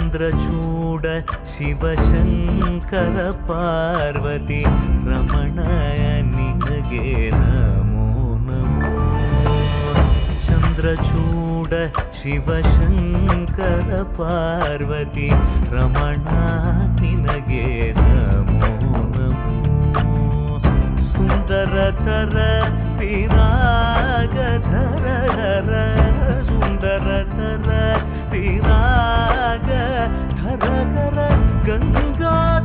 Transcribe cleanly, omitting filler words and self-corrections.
ಚಂದ್ರಚೂಡ ಶಿವಶಂಕರ ಪಾರ್ವತಿ ರಮಣ ನಿನಗೆ ನಮೋ ನಮೋ. ಚಂದ್ರಚೂಡ ಶಿವಶಂಕರ ಪಾರ್ವತಿ ರಮಣ ನಿನಗೆ ನಮೋ ನಮೋ. ಸುಂದರತರ ವಿರಾಗಧರ ಸುಂದರತರ ವಿರಾಗ ಧರ ಗಂಗಾ